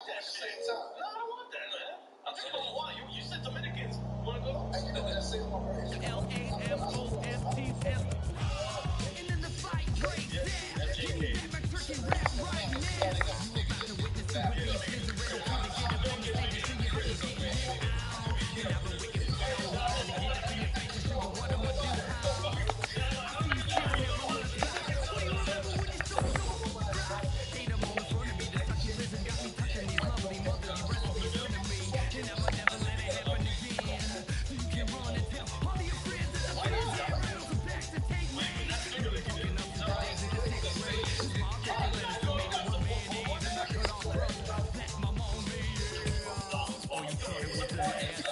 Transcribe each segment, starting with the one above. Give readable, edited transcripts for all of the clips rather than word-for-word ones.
that shit. No, I don't want that, man. I'm just going to why. You said Dominicans. You want to go? LAMOFTS. And then the fight breaks down. Turkey rap right now. You about to witness the witness. Is a real come to get up on the stage until your face get down. And I've been waiting for so long to get up in your face and show you what I'ma do. I see you chilling at my left side. What do you remember when you saw so right? Ain't a moment for me to touch your lips and got me touching these lovely motherly recipes under me. And I'ma never let it happen again. So you can run and tell all of your friends that the fans have rails and backs to take me. You're fucking up to the days and to take a break. It's my fault that it's to make a one man needs. And I could all trust that my mom me, yeah. Oh, you thought it was an ass.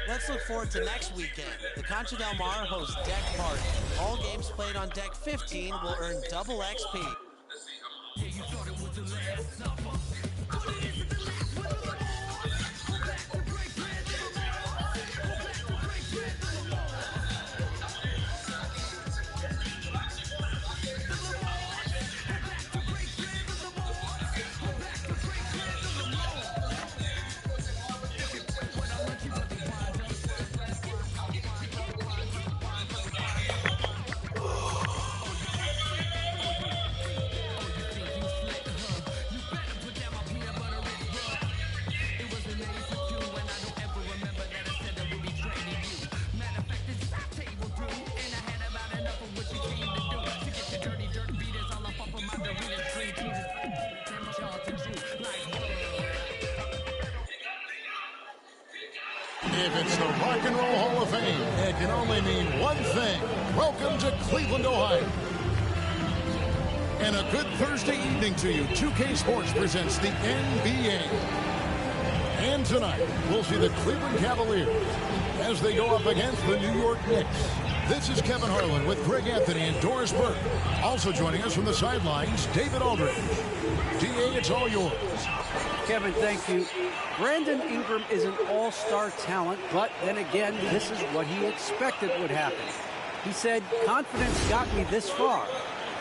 Let's look forward to next weekend. The Concha Del Mar hosts Deck Party. All games played on Deck 15 will earn double XP. Yeah, you thought it was the last supper. If it's the Rock and Roll Hall of Fame, it can only mean one thing. Welcome to Cleveland, Ohio. And a good Thursday evening to you. 2K Sports presents the NBA. And tonight, we'll see the Cleveland Cavaliers as they go up against the New York Knicks. This is Kevin Harlan with Greg Anthony and Doris Burke. Also joining us from the sidelines, David Aldridge. DA, it's all yours. Kevin, thank you. Brandon Ingram is an all-star talent, but then again, this is what he expected would happen. He said, confidence got me this far.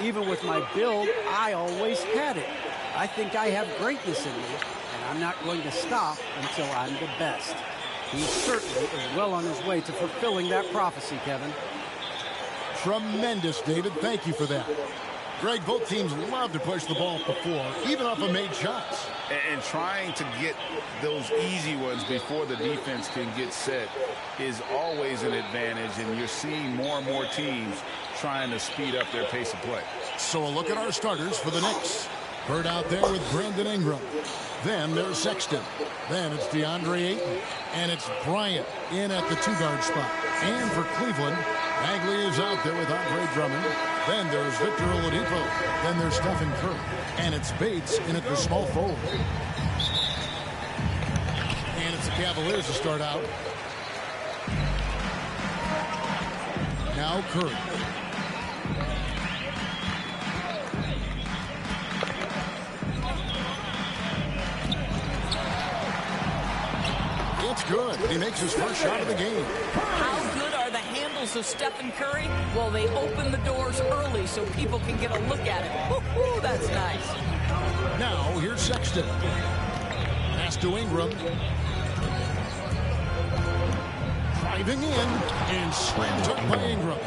Even with my build, I always had it. I think I have greatness in me, and I'm not going to stop until I'm the best. He certainly is well on his way to fulfilling that prophecy, Kevin. Tremendous, David. Thank you for that. Greg, both teams love to push the ball before, even off of made shots. And trying to get those easy ones before the defense can get set is always an advantage, and you're seeing more and more teams trying to speed up their pace of play. So a look at our starters for the Knicks. Bird out there with Brandon Ingram. Then there's Sexton. Then it's DeAndre Ayton. And it's Bryant in at the two-guard spot. And for Cleveland, Bagley is out there with Andre Drummond. Then there's Victor Oladipo. Then there's Stephen Curry. And it's Bates in at the small forward. And it's the Cavaliers to start out. Now Curry. It's good. He makes his first shot of the game. How good are the handles of Stephen Curry? Well, they open the doors early so people can get a look at it. Woo-hoo, that's nice. Now, here's Sexton. Pass to Ingram. Driving in, and slammed up by Ingram.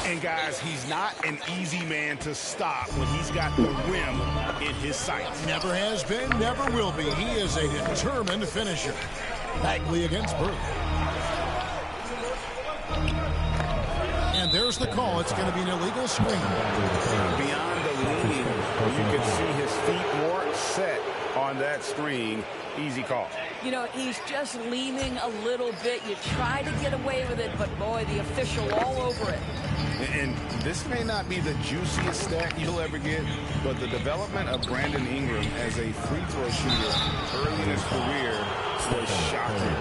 And, guys, he's not an easy man to stop when he's got the rim in his sights. Never has been, never will be. He is a determined finisher. Bagley against Burke. And there's the call. It's going to be an illegal screen. Beyond the leaning, you can see his feet more set on that screen. Easy call. You know, he's just leaning a little bit. You try to get away with it, but boy, the official all over it. And this may not be the juiciest stat you'll ever get, but the development of Brandon Ingram as a free throw shooter early in his career was shocking.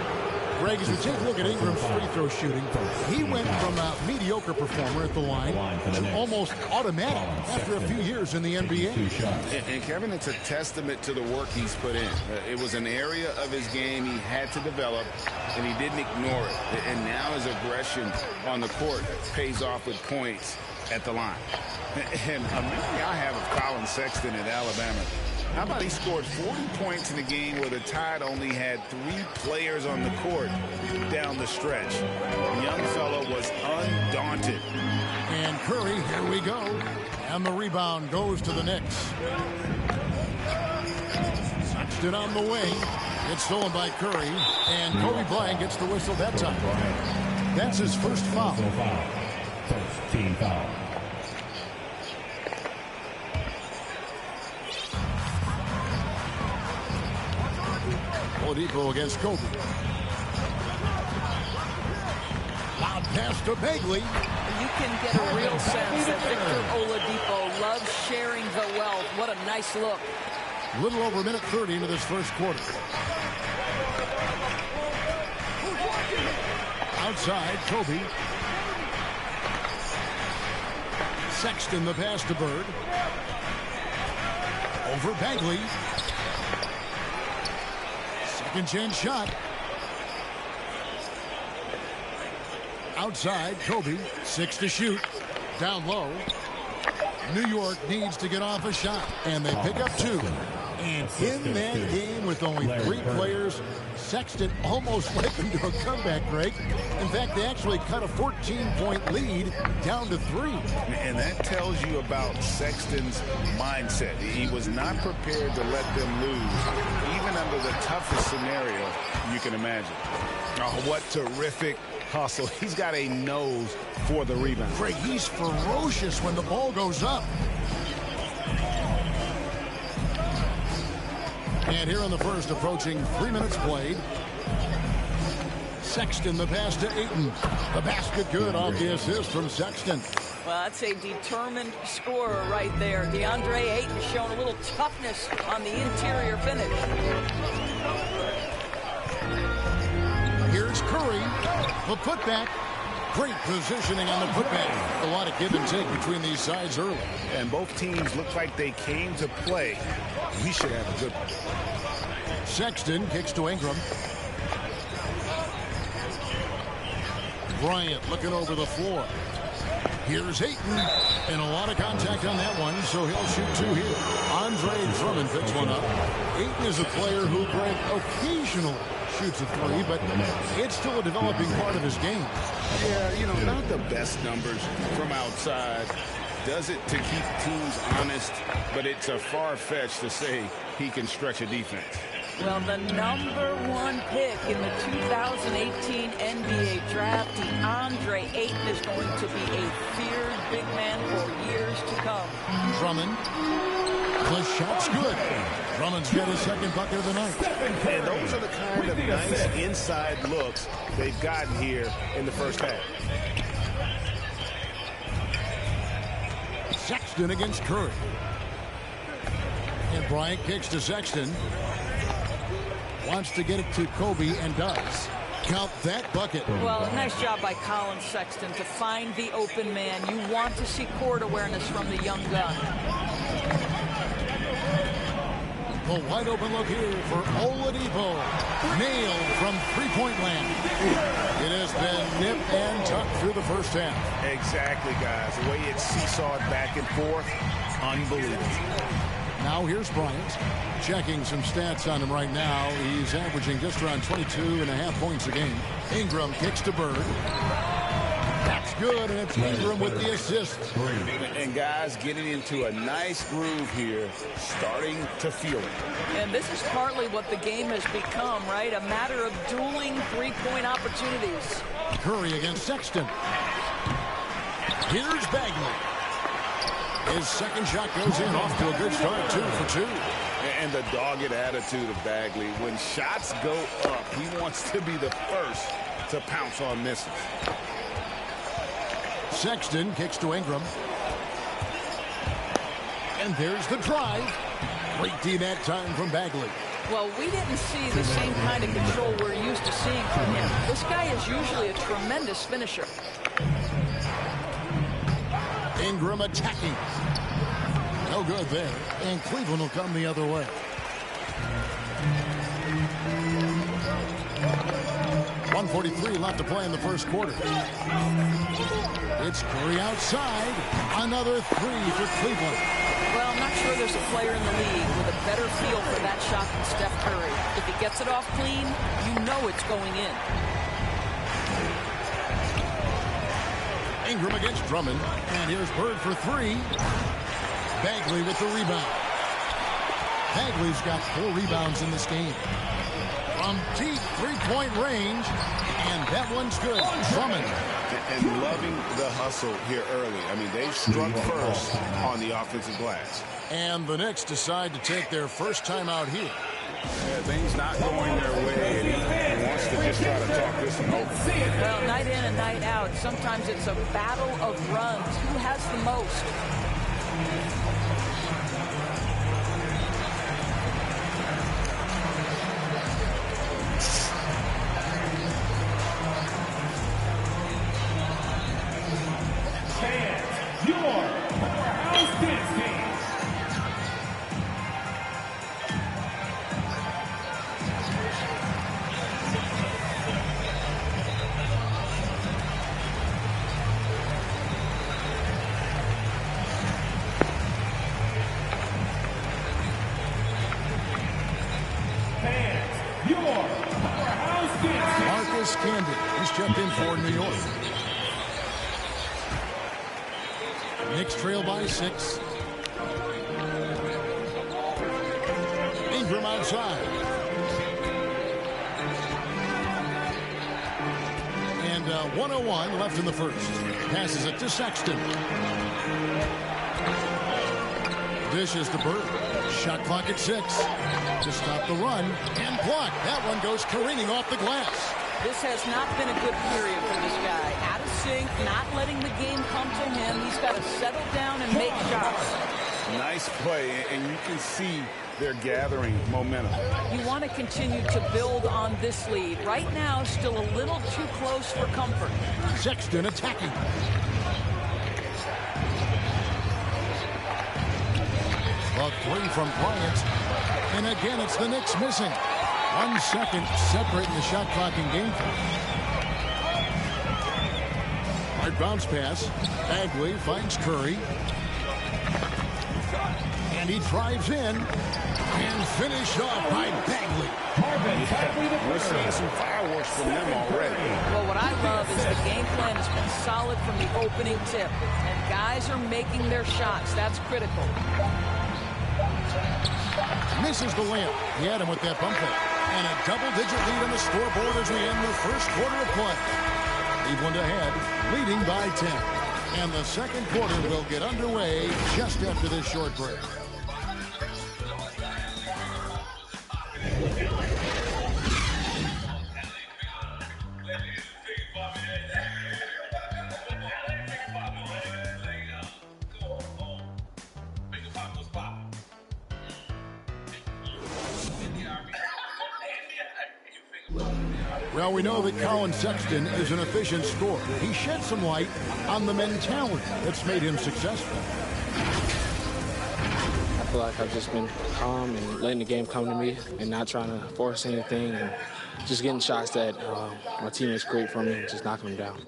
Greg, as we take a look at Ingram's free throw shooting, he went from a mediocre performer at the line to almost automatic after a few years in the NBA. And Kevin, it's a testament to the work he's put in. It was an area of his game he had to develop, and he didn't ignore it. And now his aggression on the court pays off with points at the line. And a memory I have Colin Sexton at Alabama. How about he scored 40 points in a game where the Tide only had 3 players on the court down the stretch. The young fellow was undaunted. And Curry, here we go. And the rebound goes to the Knicks. Sexton on the wing. It's stolen by Curry. And Kobe Bryant gets the whistle that time. That's his first foul. First team foul. Oladipo against Kobe. Loud pass to Bagley. You can get a real sense that Victor Oladipo loves sharing the wealth. What a nice look. Little over a minute 30 into this first quarter. Outside, Kobe. Sexton, the pass to Bird. Over Bagley. Second chance shot. Outside, Kobe. 6 to shoot. Down low. New York needs to get off a shot. And they pick up 2. And in that game with only 3 players, Sexton almost led them to a comeback, Greg. In fact, they actually cut a 14-point lead down to 3. And that tells you about Sexton's mindset. He was not prepared to let them lose, even under the toughest scenario you can imagine. Oh, what terrific hustle. He's got a nose for the rebound. Greg, he's ferocious when the ball goes up. And here in the first, approaching 3 minutes played. Sexton, the pass to Ayton. The basket good off the assist from Sexton. Well, that's a determined scorer right there. DeAndre Ayton showing a little toughness on the interior finish. Here's Curry. The putback. Great positioning on the putback. A lot of give and take between these sides early. And both teams look like they came to play. We should have a good one. Sexton kicks to Ingram. Bryant looking over the floor. Here's Ayton. And a lot of contact on that one, so he'll shoot 2 here. Andre Drummond picks one up. Ayton is a player who, Greg, occasionally shoots a 3, but it's still a developing part of his game. Yeah, you know, not the best numbers from outside. Does it to keep teams honest, but it's a far-fetched to say he can stretch a defense. Well, the #1 pick in the 2018 NBA draft, DeAndre Ayton, is going to be a feared big man for years to come. Drummond. The shot's good. Drummond's got his second bucket of the night. And those are the kind of nice inside looks they've gotten here in the first half. Sexton against Curry. And Bryant kicks to Sexton. Wants to get it to Kobe and does. Count that bucket. Well, nice job by Colin Sexton to find the open man. You want to see court awareness from the young gun. A wide open look here for Oladipo. Nailed from three-point land. It has been nip and tuck through the first half. Exactly, guys. The way it's seesawed back and forth, unbelievable. Now here's Bryant. Checking some stats on him right now. He's averaging just around 22.5 points a game. Ingram kicks to Bird. That's good, and it's Ingram with the assist. And guys getting into a nice groove here, starting to feel it. And this is partly what the game has become, right? A matter of dueling three-point opportunities. Curry against Sexton. Here's Bagley. His second shot goes in, off to a good start, 2 for 2. And the dogged attitude of Bagley. When shots go up, he wants to be the first to pounce on misses. Sexton kicks to Ingram. And there's the drive. Great D that time from Bagley. Well, we didn't see the same kind of control we're used to seeing from him. This guy is usually a tremendous finisher. Ingram attacking. No good there. And Cleveland will come the other way. .143 left to play in the first quarter. It's Curry outside. Another 3 for Cleveland. Well, not player in the league with a better feel for that shot than Steph Curry. If he gets it off clean, you know it's going in. Ingram against Drummond. And here's Bird for three. Bagley with the rebound. Bagley's got 4 rebounds in this game. From deep three-point range. And that one's good. Drummond. And loving the hustle here early. I mean, they struck first on the offensive glass. And the Knicks decide to take their first time out here. Yeah, things not going their way, and he wants to just try to talk this one over. Well, night in and night out, sometimes it's a battle of runs. Who has the most? He's checked in for New York. Knicks trail by 6. Ingram outside. And 1:01 left in the first. Passes it to Sexton. Dishes to Bird. Shot clock at 6. To stop the run. And blocked. That one goes careening off the glass. This has not been a good period for this guy. Out of sync, not letting the game come to him. He's got to settle down and make shots. Nice play, and you can see they're gathering momentum. You want to continue to build on this lead. Right now, still a little too close for comfort. Sexton attacking. A 3 from Bryant. And again, it's the Knicks missing. 1 second separating the shot clock in game time. Hard bounce pass. Bagley finds Curry. And he drives in. And finished off by Bagley. We're seeing some fireworks from them already. Well, what I love is the game plan has been solid from the opening tip. And guys are making their shots. That's critical. Misses the layup. He had him with that bump fake. And a double-digit lead on the scoreboard as we end the first quarter of play. Cleveland ahead, leading by 10. And the second quarter will get underway just after this short break. Well, we know that Colin Sexton is an efficient scorer. He shed some light on the mentality that's made him successful. I feel like I've just been calm and letting the game come to me and not trying to force anything and just getting shots that my teammates create for me and just knocking them down.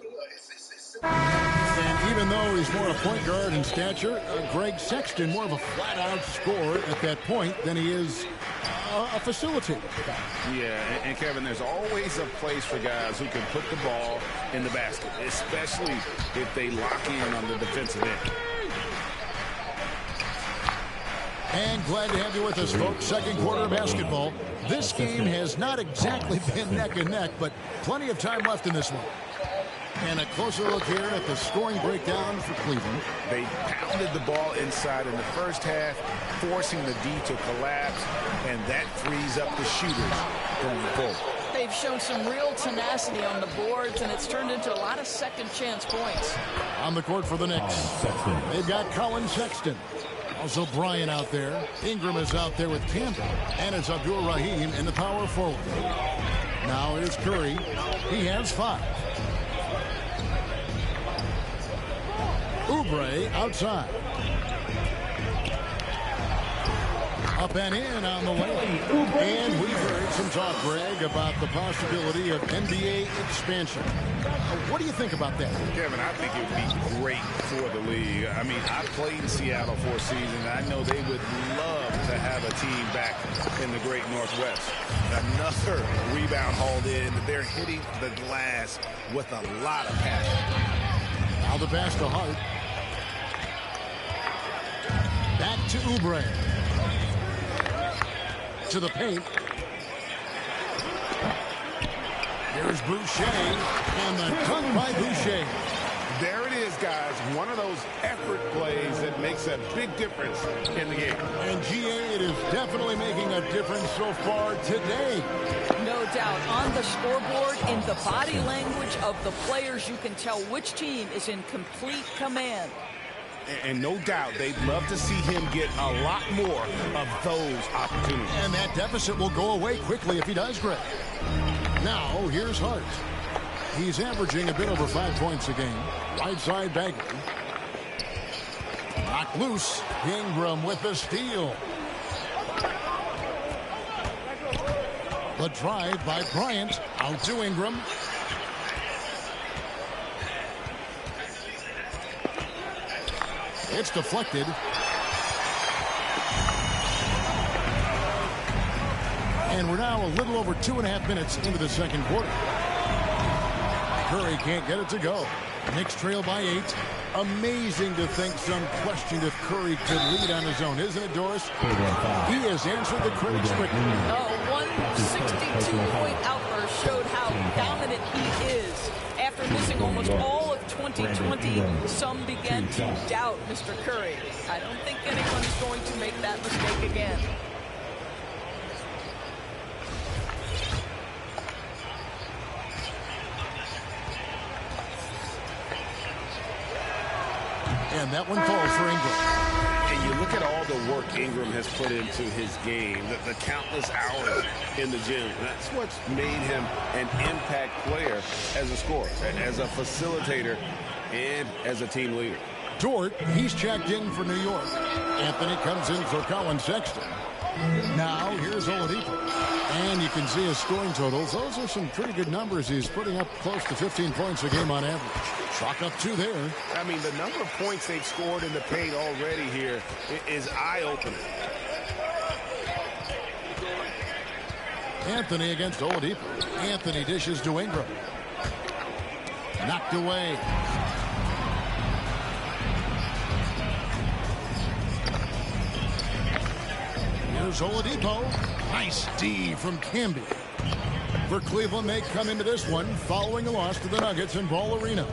And even though he's more a point guard in stature, Greg Sexton more of a flat-out scorer at that point than he is a facilitator. Yeah, and Kevin, there's always a place for guys who can put the ball in the basket, especially if they lock in on the defensive end. And glad to have you with us, folks. Second quarter basketball. This game has not exactly been neck and neck, but plenty of time left in this one. And a closer look here at the scoring breakdown for Cleveland. They pounded the ball inside in the first half, forcing the D to collapse, and that frees up the shooters going forward. They've shown some real tenacity on the boards, and it's turned into a lot of second-chance points. On the court for the Knicks, they've got Colin Sexton. Also Bryant out there. Ingram is out there with Campbell. And it's Abdul-Rahim in the power forward. Now it is Curry. He has 5. Oubre outside. Up and in on the way. And we've heard some talk, Greg, about the possibility of NBA expansion. What do you think about that? Kevin, I think it would be great for the league. I mean, I played in Seattle for a season, and I know they would love to have a team back in the great Northwest. Another rebound hauled in. They're hitting the glass with a lot of passion. Now the pass to Hart. Back to Oubre. To the paint. Here's Boucher, and the dunk by Boucher. There it is, guys. One of those effort plays that makes a big difference in the game. And GA, it is definitely making a difference so far today. No doubt. On the scoreboard, in the body language of the players, you can tell which team is in complete command. And no doubt, they'd love to see him get a lot more of those opportunities. And that deficit will go away quickly if he does, Greg. Now, here's Hart. He's averaging a bit over 5 points a game. Right side Bagley. Knocked loose. Ingram with the steal. The drive by Bryant. Out to Ingram. It's deflected. And we're now a little over 2.5 minutes into the second quarter. Curry can't get it to go. Knicks trail by 8. Amazing to think some questioned if Curry could lead on his own, isn't it, Doris? He has answered the critics quickly. One 62-point outburst showed how dominant he is. After missing almost all of 2020, some began to doubt Mr. Curry. I don't think anyone's going to make that mistake again. And that one falls for Ingram. And you look at all the work Ingram has put into his game, the countless hours in the gym. That's what's made him an impact player as a scorer, as a facilitator, and as a team leader. Dort, he's checked in for New York. Anthony comes in for Colin Sexton. Now, here's Oladipo. And you can see his scoring totals. Those are some pretty good numbers. He's putting up close to 15 points a game on average. Chalk up 2 there. I mean, the number of points they've scored in the paint already here is eye-opening. Anthony against Oladipo. Anthony dishes to Ingram. Knocked away. Here's Oladipo. Nice D from Camby. For Cleveland, they come into this one following a loss to the Nuggets in Ball Arena.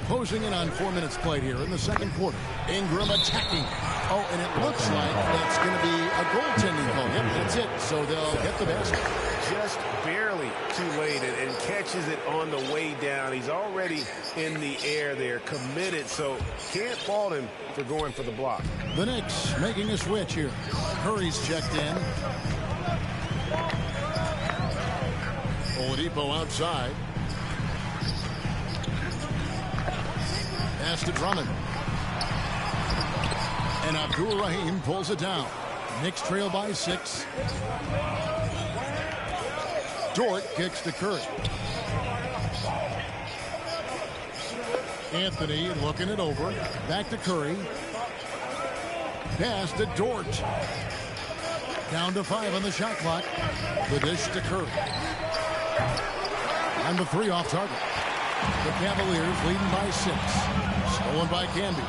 Closing in on 4 minutes played here in the second quarter. Ingram attacking. Oh, and it looks like that's going to be a goaltending call. Yep, that's it. So they'll get the basket. Just barely too late and catches it on the way down. He's already in the air there, committed, so can't fault him for going for the block. The Knicks making a switch here. Curry's checked in. Oladipo outside. Pass to Drummond. And Abdul-Rahim pulls it down. Knicks trail by 6. Dort kicks to Curry. Anthony looking it over. Back to Curry. Pass to Dort. Down to 5 on the shot clock. The dish to Curry. On the 3 off target. The Cavaliers leading by 6. Stolen by Camby.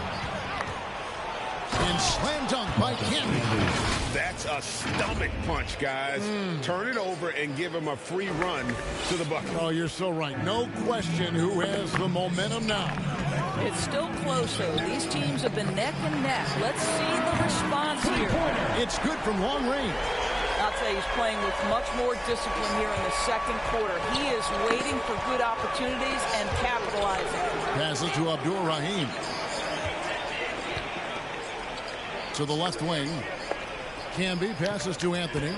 And slam dunk by Camby. That's a stomach punch, guys. Turn it over and give him a free run to the bucket. Oh, you're so right. No question who has the momentum now. It's still close, though. These teams have been neck and neck. Let's see the response here. It's good from long range. I'll tell you, he's playing with much more discipline here in the second quarter. He is waiting for good opportunities and capitalizing. Pass it to Abdul-Rahim. To the left wing. Camby passes to Anthony.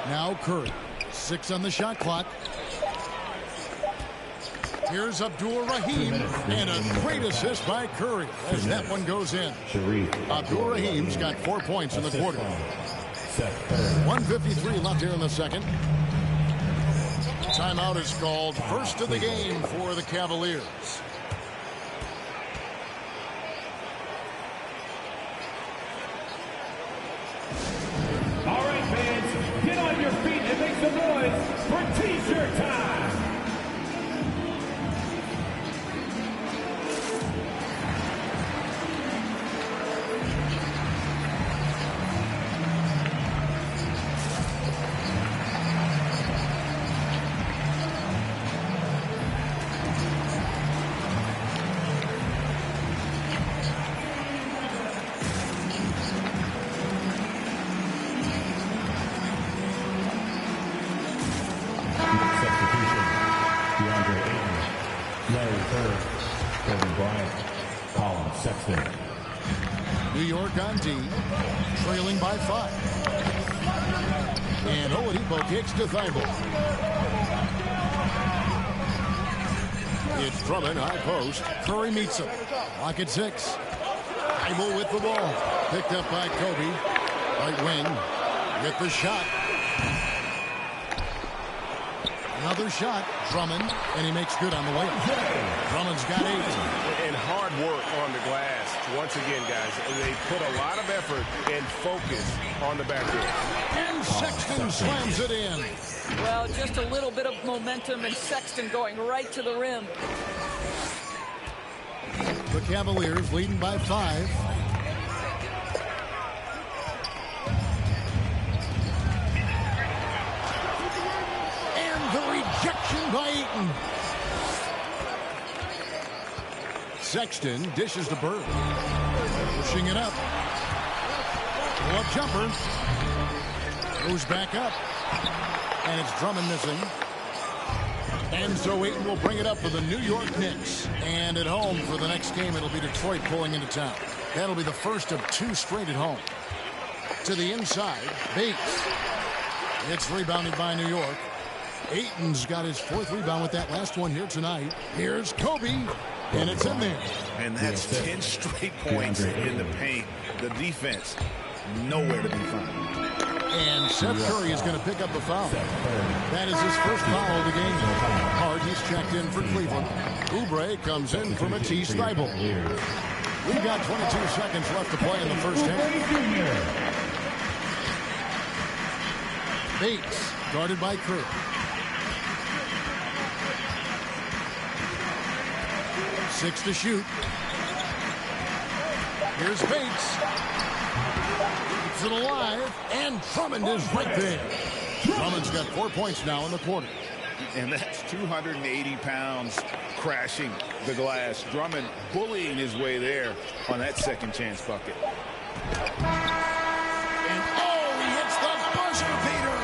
Now Curry. 6 on the shot clock. Here's Abdul-Rahim, and a great assist by Curry as that one goes in. Abdul-Rahim's got 4 points in the quarter. 1:53 left here in the second. Timeout is called. First of the game for the Cavaliers. All right, fans, get on your feet and make some noise for T-shirt time. Sexton. New York on D, trailing by 5. And Oladipo kicks to Thibault. It's Drummond, high post. Curry meets him. Lock at 6. Thibault with the ball. Picked up by Kobe. Right wing. Get the shot. Another shot. Drummond, and he makes good on the way. Drummond's got 8. And hard work on the glass. Once again, guys, they put a lot of effort and focus on the backboard. And Sexton slams it in. Well, just a little bit of momentum and Sexton going right to the rim. The Cavaliers leading by 5. And the rejection by Eaton. Sexton dishes to Bird. Pushing it up. Pull-up jumper. Goes back up. And it's Drummond missing. And so Ayton will bring it up for the New York Knicks. And at home for the next game, it'll be Detroit pulling into town. That'll be the first of 2 straight at home. To the inside, Bates. It's rebounded by New York. Ayton's got his 4th rebound with that last one here tonight. Here's Kobe. And it's in there. And that's 10 straight points in the paint. The defense, nowhere to be found. And Seth Curry is going to pick up a foul. That is his first foul of the game. Hart, he's checked in for Cleveland. Oubre comes in for Matisse Thybulle. We've got 22 seconds left to play in the first half. Bates, guarded by Curry. 6 to shoot. Here's Bates. Keeps it alive. And Drummond is right there. Drummond's got 4 points now in the quarter. And that's 280 pounds crashing the glass. Drummond bullying his way there on that second chance bucket. And he hits the buzzer beater.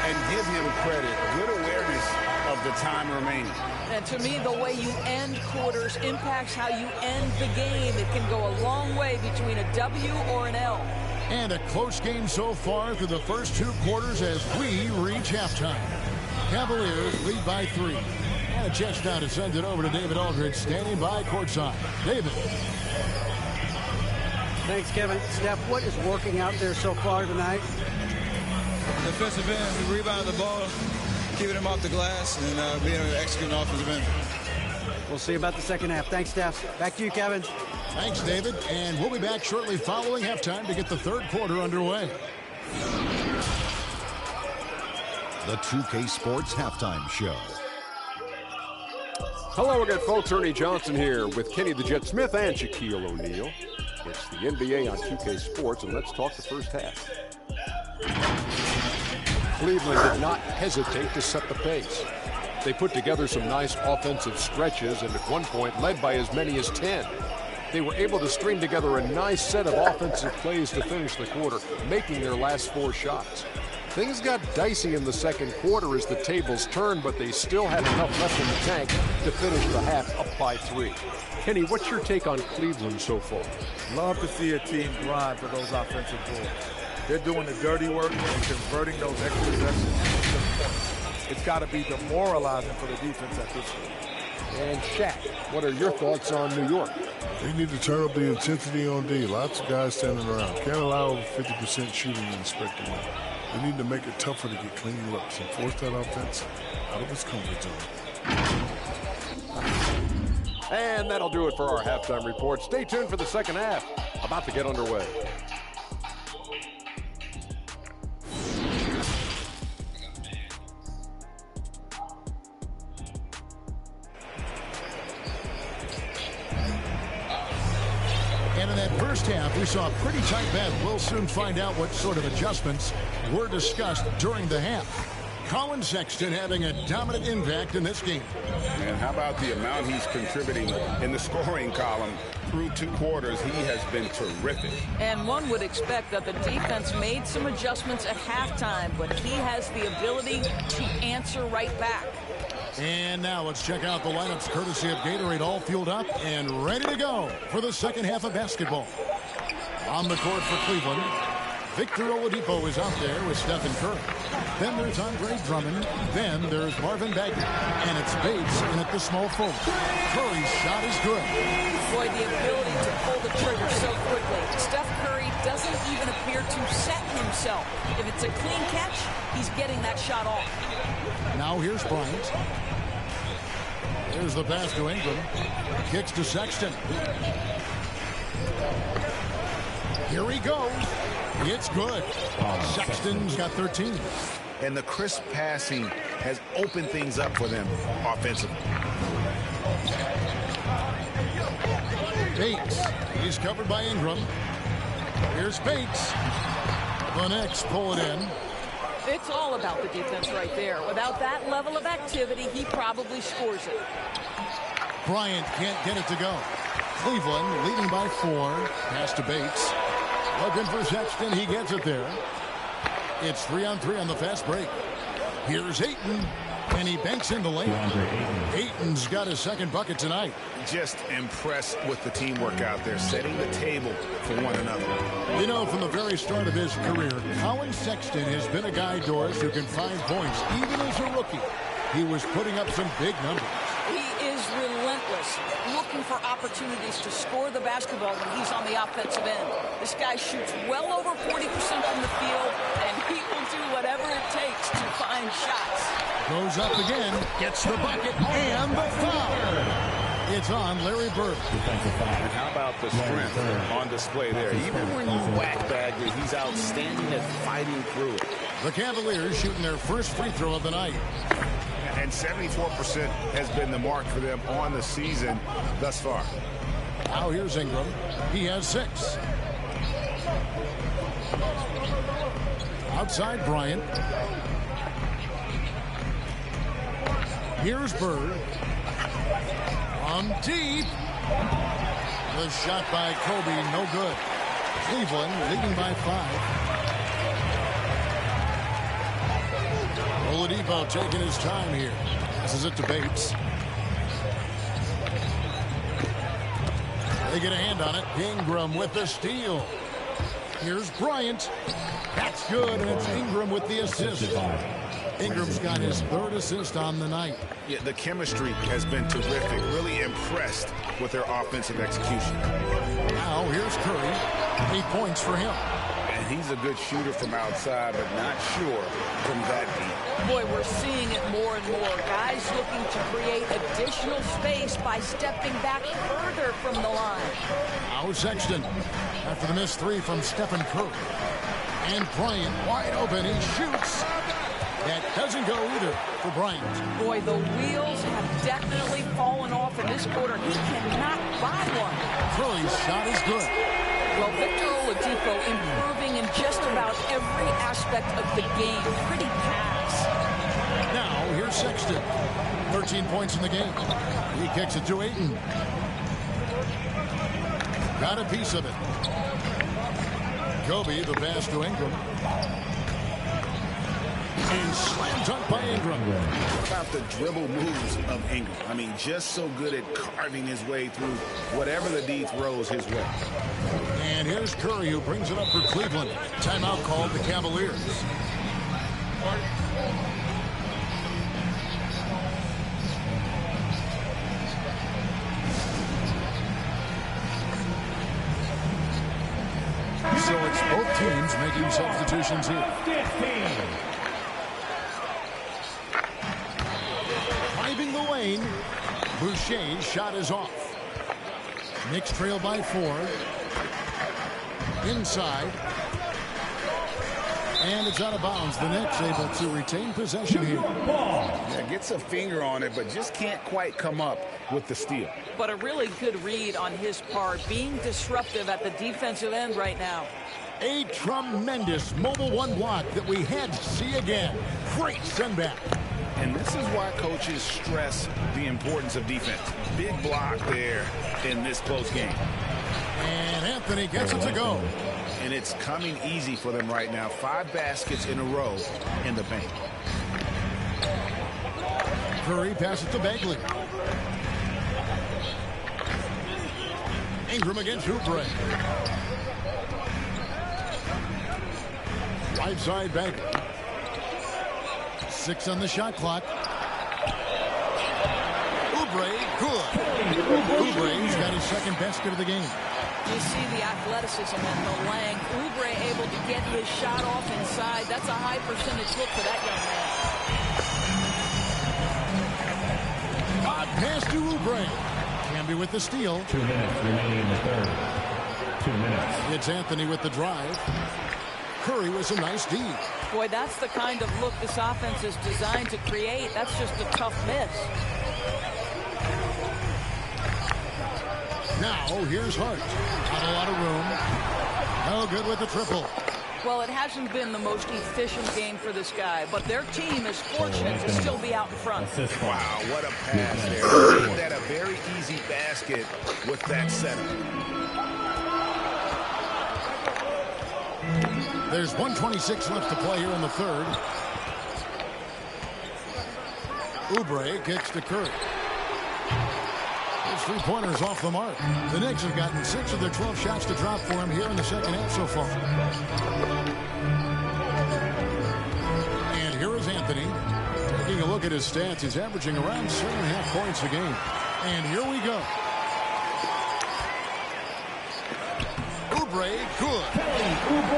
And give him credit. Good awareness of the time remaining. And to me, the way you end quarters impacts how you end the game. It can go a long way between a W or an L. And a close game so far through the first 2 quarters as we reach halftime. Cavaliers lead by 3. And a chance now to send it over to David Aldridge, standing by courtside. David. Thanks, Kevin. Steph, what is working out there so far tonight? Defensive end, we rebound the ball, keeping him off the glass, and being able to execute an offensive end. We'll see about the second half. Thanks, Steph. Back to you, Kevin. Thanks, David. And we'll be back shortly following halftime to get the 3rd quarter underway. The 2K Sports Halftime Show. Hello again, folks. Ernie Johnson here with Kenny the Jet Smith and Shaquille O'Neal. It's the NBA on 2K Sports, and let's talk the first half. Cleveland did not hesitate to set the pace. They put together some nice offensive stretches and at one point led by as many as 10. They were able to string together a nice set of offensive plays to finish the quarter, making their last 4 shots. Things got dicey in the second quarter as the tables turned, but they still had enough left in the tank to finish the half up by 3. Kenny, what's your take on Cleveland so far? Love to see a team grind for those offensive boards. They're doing the dirty work and converting those extra possessions into points. It's got to be demoralizing for the defense at this point. And Shaq, what are your thoughts on New York? They need to turn up the intensity on D. Lots of guys standing around. Can't allow over 50% shooting in the spectrum. They need to make it tougher to get clean looks and force that offense out of its comfort zone. And that'll do it for our halftime report. Stay tuned for the second half. About to get underway. And in that first half, we saw a pretty tight battle. We'll soon find out what sort of adjustments were discussed during the half. Colin Sexton having a dominant impact in this game. And how about the amount he's contributing in the scoring column through 2 quarters? He has been terrific. And one would expect that the defense made some adjustments at halftime, but he has the ability to answer right back. And now let's check out the lineups courtesy of Gatorade, all fueled up and ready to go for the second half of basketball. On the court for Cleveland, Victor Oladipo is out there with Steph and Curry. Then there's Andre Drummond. Then there's Marvin Bagley. And it's Bates in at the small forward. Curry's shot is good. Boy, the ability to pull the trigger so quickly. Steph Curry doesn't even appear to set himself. If it's a clean catch, he's getting that shot off. Now here's Bryant. There's the pass to Ingram. Kicks to Sexton. Here he goes. It's good. Sexton's got 13. And the crisp passing has opened things up for them offensively. Bates. He's covered by Ingram. Here's Bates. The Knicks pull it in. It's all about the defense right there. Without that level of activity, he probably scores it. Bryant can't get it to go. Cleveland leading by 4. Pass to Bates. Looking for Sexton. He gets it there. It's 3-on-3 on the fast break. Here's Ayton. And he banks in the lane. Ayton's got his second bucket tonight. Just impressed with the teamwork out there, setting the table for one another. You know, from the very start of his career, Colin Sexton has been a guy, Doris, who can find points. Even as a rookie, he was putting up some big numbers. He is relentless, looking for opportunities to score the basketball when he's on the offensive end. This guy shoots well over 40% from the field, and he will do whatever it takes to find shots. Goes up again, gets the bucket, and the foul. It's on Larry Bird. And how about the strength on display there? Even when you whack Bagley, he's outstanding at fighting through it. The Cavaliers shooting their first free throw of the night. And 74% has been the mark for them on the season thus far. Now here's Ingram. He has 6. Outside Bryant. Here's Bird. From deep. The shot by Kobe, no good. Cleveland leading by 5. Oladipo taking his time here. This is it to Bates. They get a hand on it. Ingram with the steal. Here's Bryant. That's good, and it's Ingram with the assist. Ingram's got his 3rd assist on the night. Yeah, the chemistry has been terrific. Really impressed with their offensive execution. Now here's Curry. 8 points for him. And he's a good shooter from outside, but not sure from that deep. Boy, we're seeing it more and more. Guys looking to create additional space by stepping back further from the line. Now Sexton after the missed 3 from Stephen Curry. And Bryant wide open. He shoots. That doesn't go either for Bryant. Boy, the wheels have definitely fallen off in this quarter. He cannot buy one. Curry's shot is good. Well, Victor Oladipo improving in just about every aspect of the game. Pretty pass. Now, here's Sexton. 13 points in the game. He kicks it to Ayton. Got a piece of it. Kobe, the pass to Ingram. And slam dunk by Ingram. What about the dribble moves of Ingram? I mean, just so good at carving his way through whatever the D throws his way. And here's Curry, who brings it up for Cleveland. Timeout called the Cavaliers. teams making substitutions here. Driving the lane. Boucher's shot is off. Knicks trail by 4. Inside. And it's out of bounds. The Knicks able to retain possession here. Yeah, gets a finger on it, but just can't quite come up with the steal. But a really good read on his part, being disruptive at the defensive end right now. A tremendous mobile one block that we had to see again. Great send back. And this is why coaches stress the importance of defense. Big block there in this close game. And Anthony gets it to go. And it's coming easy for them right now. 5 baskets in a row in the paint. Curry passes to Bagley. Ingram against Oubre. Right side Bagley. 6 on the shot clock. Oubre, good. Oubre's got his second basket of the game. You see the athleticism and the length. Oubre able to get his shot off inside. That's a high percentage look for that young man. Pass to Oubre. Camby with the steal. 2 minutes remaining in the third. 2 minutes. It's Anthony with the drive. Curry with some nice D. Boy, that's the kind of look this offense is designed to create. That's just a tough miss. Now, here's Hart. Not a lot of room. No good with the triple. Well, it hasn't been the most efficient game for this guy, but their team is fortunate to still be out in front. Wow, what a pass there. Made that a very easy basket with that setup. There's 1:26 left to play here in the third. Oubre kicks to Curry. His three-pointers off the mark. The Knicks have gotten 6 of their 12 shots to drop for him here in the second half so far. And here is Anthony. Taking a look at his stats, he's averaging around 7.5 points a game. And here we go. Oubre, good.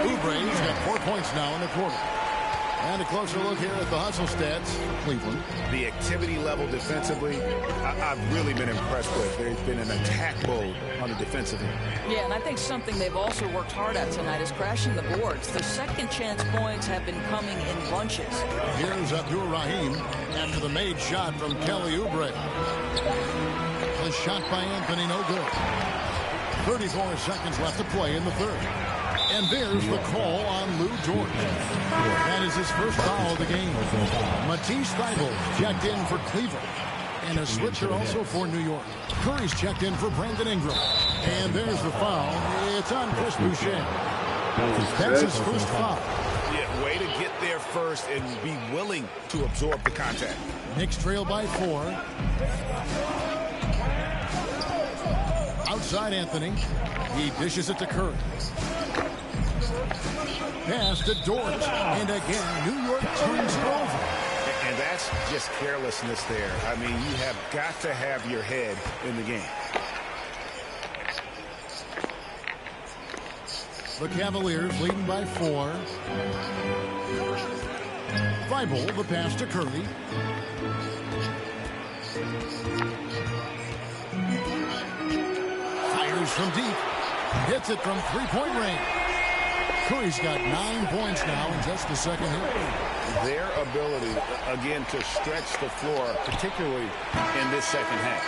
Oubre's got 4 points now in the quarter. And a closer look here at the hustle stats. Cleveland. The activity level defensively, I've really been impressed with. There's been an attack mode on the defensive end. Yeah, and I think something they've also worked hard at tonight is crashing the boards. The second chance points have been coming in bunches. Here's Abdur-Rahim after the made shot from Kelly Oubre. The shot by Anthony, no good. 34 seconds left to play in the third. And there's the call on Lou George. That is his first foul of the game. Matisse Thybulle checked in for Cleveland. And a switcher also for New York. Curry's checked in for Brandon Ingram. And there's the foul. It's on Chris Boucher. That's his first foul. Yeah, way to get there first and be willing to absorb the contact. Knicks trail by 4. Outside Anthony. He dishes it to Curry. Pass to Dort. And again, New York turns it over. And that's just carelessness there. I mean, you have got to have your head in the game. The Cavaliers leading by 4. Thybulle, the pass to Curry. Fires from deep. Hits it from three-point range. Curry's got 9 points now in just the second hit. Their ability, again, to stretch the floor, particularly in this second half.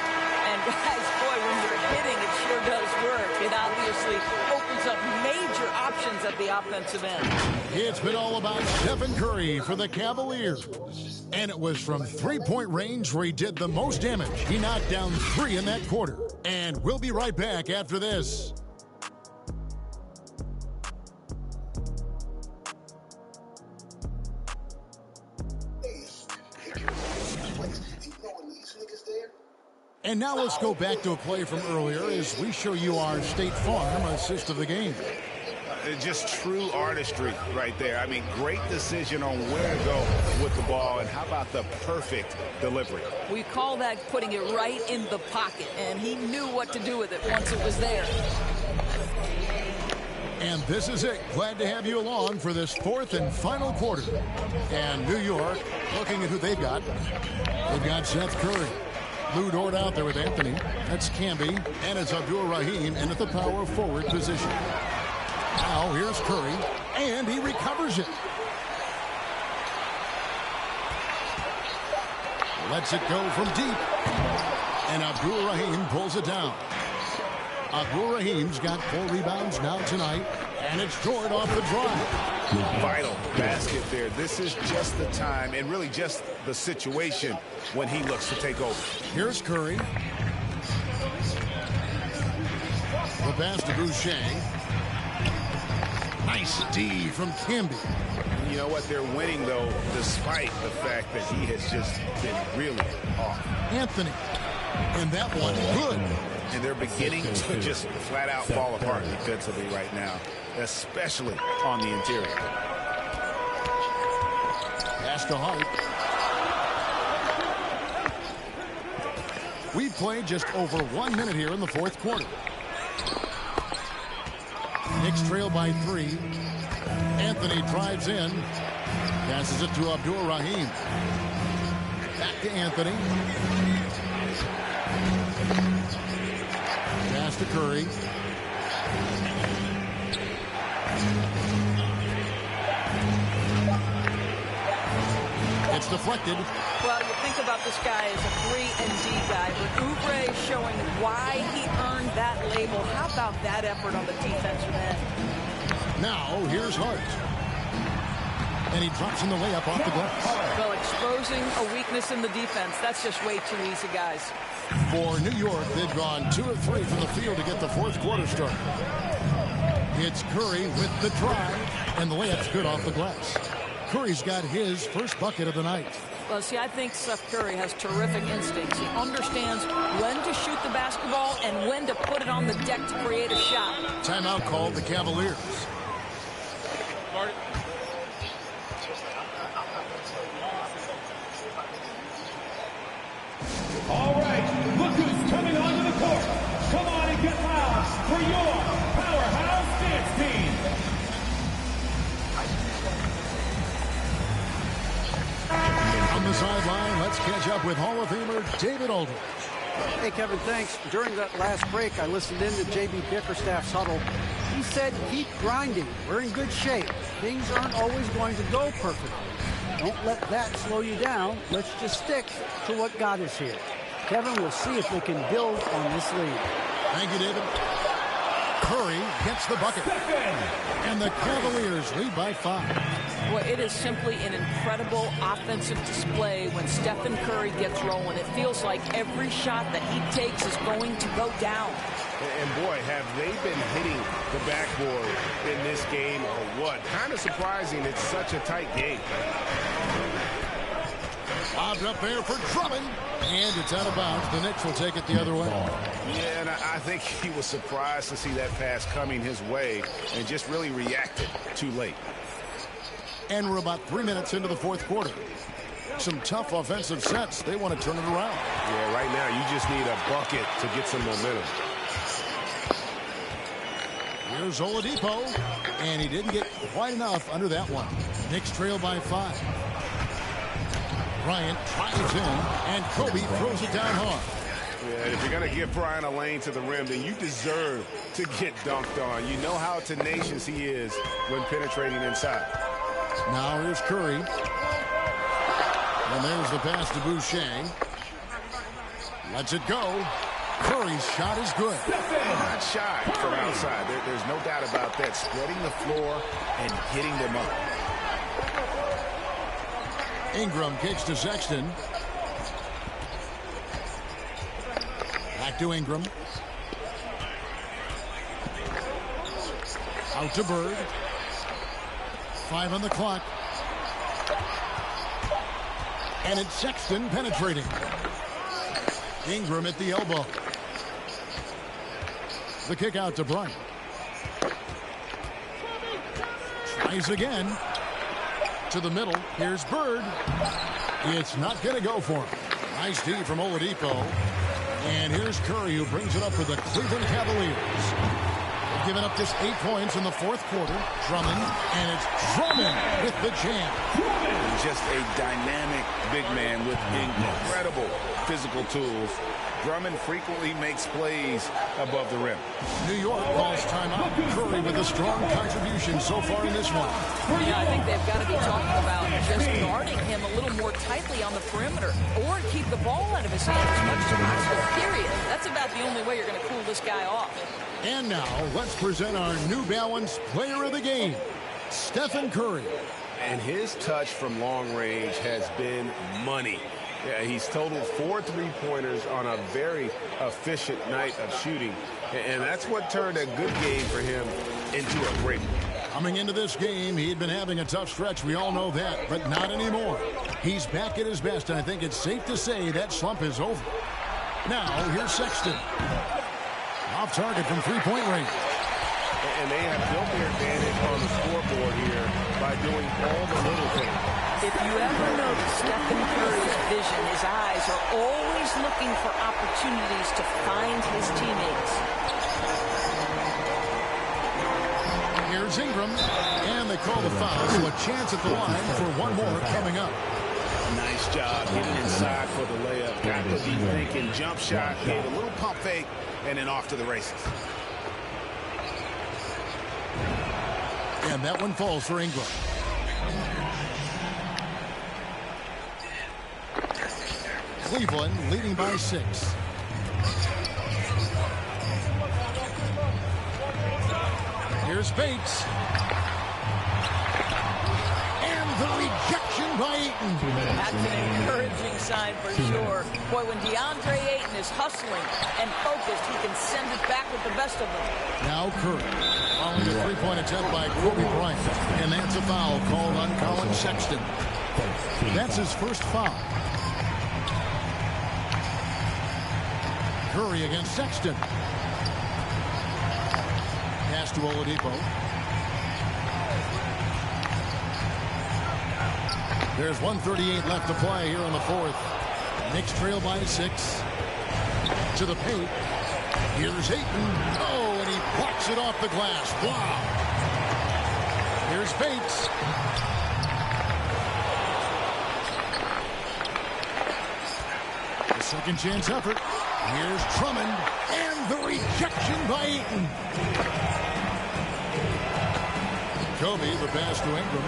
And guys, boy, when you're hitting, it sure does work. It obviously opens up major options at the offensive end. It's been all about Stephen Curry for the Cavaliers. And it was from three-point range where he did the most damage. He knocked down 3 in that quarter. And we'll be right back after this. And now let's go back to a play from earlier as we show you our State Farm assist of the game. Just true artistry right there. I mean, great decision on where to go with the ball, and how about the perfect delivery? We call that putting it right in the pocket, and he knew what to do with it once it was there. And this is it. Glad to have you along for this fourth and final quarter. And New York, looking at who they've got. They've got Seth Curry. Lou Dort out there with Anthony. That's Camby. And it's Abdul-Rahim in at the power forward position. Now here's Curry. And he recovers it. Lets it go from deep. And Abdul-Rahim pulls it down. Abdul-Rahim's got 4 rebounds now tonight. And it's Dort off the drive. Vital basket there. This is just the time and really just the situation when he looks to take over. Here's Curry. The pass to Boucher. Nice D from Camby. You know what? They're winning, though, despite the fact that he has just been really off. Anthony. And that one good. And they're beginning to just flat out fall apart defensively right now, especially on the interior. Pass to Hart. We've played just over 1 minute here in the fourth quarter. Knicks trail by 3. Anthony drives in. Passes it to Abdul-Rahim. Back to Anthony. Pass to Curry. It's deflected. Well, you think about this guy as a 3-and-D guy, but yr3 showing why he earned that label. How about that effort on the defensive end? Now, here's Hart. And he drops in the layup off the glass. Well, exposing a weakness in the defense, that's just way too easy, guys. For New York, they've gone 2 of 3 from the field to get the fourth quarter started. It's Curry with the drive, and the layup's good off the glass. Curry's got his first bucket of the night. Well, see, I think Steph Curry has terrific instincts. He understands when to shoot the basketball and when to put it on the deck to create a shot. Timeout called the Cavaliers. All right, look who's coming onto the court. Come on and get loud for your powerhouse dance team. On the sideline, let's catch up with Hall of Famer David Aldridge. Hey, Kevin, thanks. During that last break, I listened in to J.B. Bickerstaff's huddle. He said, keep grinding. We're in good shape. Things aren't always going to go perfectly. Don't let that slow you down. Let's just stick to what got us here. Kevin, we'll see if they can build on this lead. Thank you, David. Curry gets the bucket. And the Cavaliers lead by 5. Well, it is simply an incredible offensive display when Stephen Curry gets rolling. It feels like every shot that he takes is going to go down. And boy, have they been hitting the backboard in this game or what? Kind of surprising it's such a tight game. Lobbed up there for Drummond. And it's out of bounds. The Knicks will take it the other way. Yeah, and I think he was surprised to see that pass coming his way and just really reacted too late. And we're about 3 minutes into the fourth quarter. Some tough offensive sets. They want to turn it around. Yeah, right now you just need a bucket to get some momentum. Here's Oladipo. And he didn't get quite enough under that one. Knicks trail by 5. Bryant drives in, and Kobe throws it down hard. Yeah, if you're going to give Bryant a lane to the rim, then you deserve to get dunked on. You know how tenacious he is when penetrating inside. Now here's Curry. And there's the pass to Boucher. Lets it go. Curry's shot is good. Not shy from outside. There's no doubt about that. Spreading the floor and hitting them up. Ingram kicks to Sexton. Back to Ingram. Out to Bird. 5 on the clock. And it's Sexton penetrating. Ingram at the elbow. The kick out to Bryant. Tries again. To the middle. Here's Bird. It's not going to go for him. Nice D from Oladipo. And here's Curry, who brings it up for the Cleveland Cavaliers. Giving up just 8 points in the fourth quarter. Drummond, and it's Drummond with the jam. Just a dynamic big man with incredible physical tools. Drummond frequently makes plays above the rim. New York calls timeout. Curry with a strong contribution so far in this one. Yeah, I think they've got to be talking about just guarding him a little more tightly on the perimeter or keep the ball out of his hand as much as possible, period. That's about the only way you're going to cool this guy off. And now, let's present our New Balance Player of the Game, Stephen Curry. And his touch from long range has been money. Yeah, he's totaled 4 3-pointers on a very efficient night of shooting. And that's what turned a good game for him into a great one. Coming into this game, he'd been having a tough stretch. We all know that, but not anymore. He's back at his best, and I think it's safe to say that slump is over. Now, here's Sexton. Off target from three-point range. And they have built their advantage on the scoreboard here by doing all the little things. If you ever notice Stephen Curry's vision, his eyes are always looking for opportunities to find his teammates. Here's Ingram, and they call the foul, so a chance at the line for one more coming up. Nice job getting inside for the layup. Got to be thinking jump shot, gave a little pump fake, and then off to the races. And that one falls for Ingram. Cleveland leading by 6. Here's Bates. And the rejection by Ayton. That's an encouraging sign for sure. Boy, when DeAndre Ayton is hustling and focused, he can send it back with the best of them. Now Curry, following a three-point attempt by Kobe Bryant. And that's a foul called on Colin Sexton. That's his first foul. Curry against Sexton. Pass to Oladipo. There's 1:38 left to play here in the fourth. Knicks trail by 6. To the paint. Here's Ayton. Oh, and he blocks it off the glass. Wow. Here's Bates. The second chance effort. Here's Drummond. And the rejection by Ayton. Kobe, the pass to Ingram.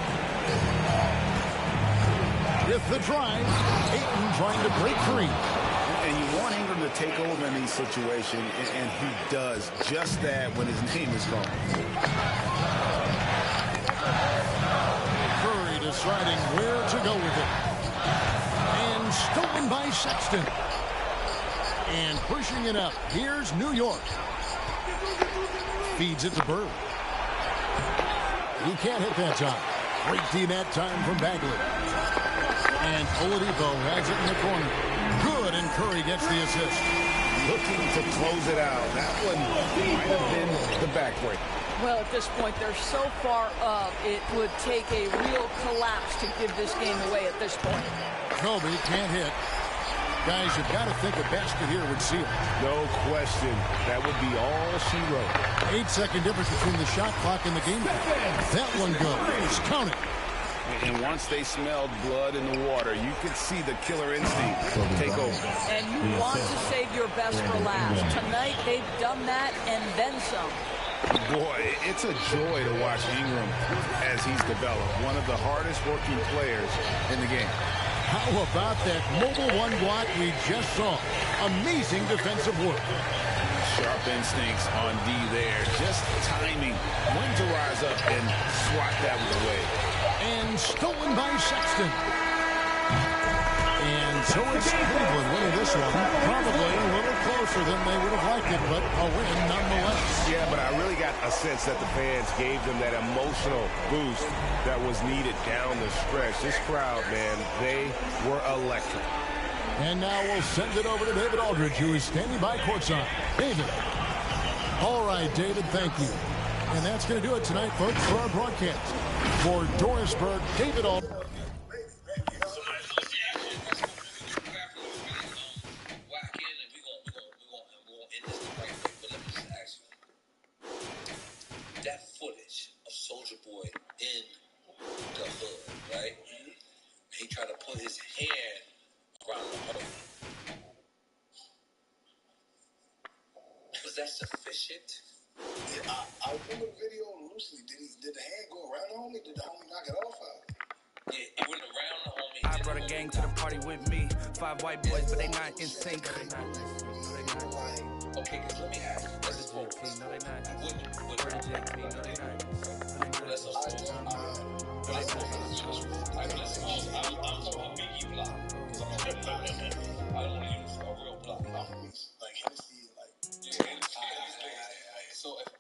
With the drive, Ayton trying to break free. And you want Ingram to take over in these situations, and he does just that when his name is called. Curry deciding where to go with it. And stolen by Sexton. And pushing it up. Here's New York. Feeds it to Bird. He can't hit that time. Great D that time from Bagley. And Oladipo has it in the corner. Good, and Curry gets the assist. Looking to close it out. That one might have been the backbreak. Well, at this point, they're so far up, it would take a real collapse to give this game away at this point. Kobe can't hit. Guys, you've got to think a basket here would seal. No question. That would be all she wrote. 8-second difference between the shot clock and the game clock. That one goes. Count it. And once they smelled blood in the water, you could see the killer instinct take over. And you want to save your best for last. Tonight, they've done that and then some. Boy, it's a joy to watch Ingram as he's developed. One of the hardest working players in the game. How about that mobile one block we just saw? Amazing defensive work. Sharp instincts on D there. Just timing when to rise up and swat that one away. And stolen by Sexton. And so it's Cleveland winning this one. Probably a little closer than they would have liked it, but a win nonetheless. Yeah, but I really got a sense that the fans gave them that emotional boost that was needed down the stretch. This crowd, man, they were electric. And now we'll send it over to David Aldridge, who is standing by courtside. David. All right, David, thank you. And that's going to do it tonight, folks, for our broadcast. For Dorisburg, David Aldridge. shit? Yeah, I remember the video loosely. Did the hand go around the homie? Did the homie knock it off? Yeah, it went around the homie. I brought a gang to the party with me. 5 white boys, but they not in sync. Okay, because let me ask you. Let's suppose. No, they not. Word to JP, no, they not.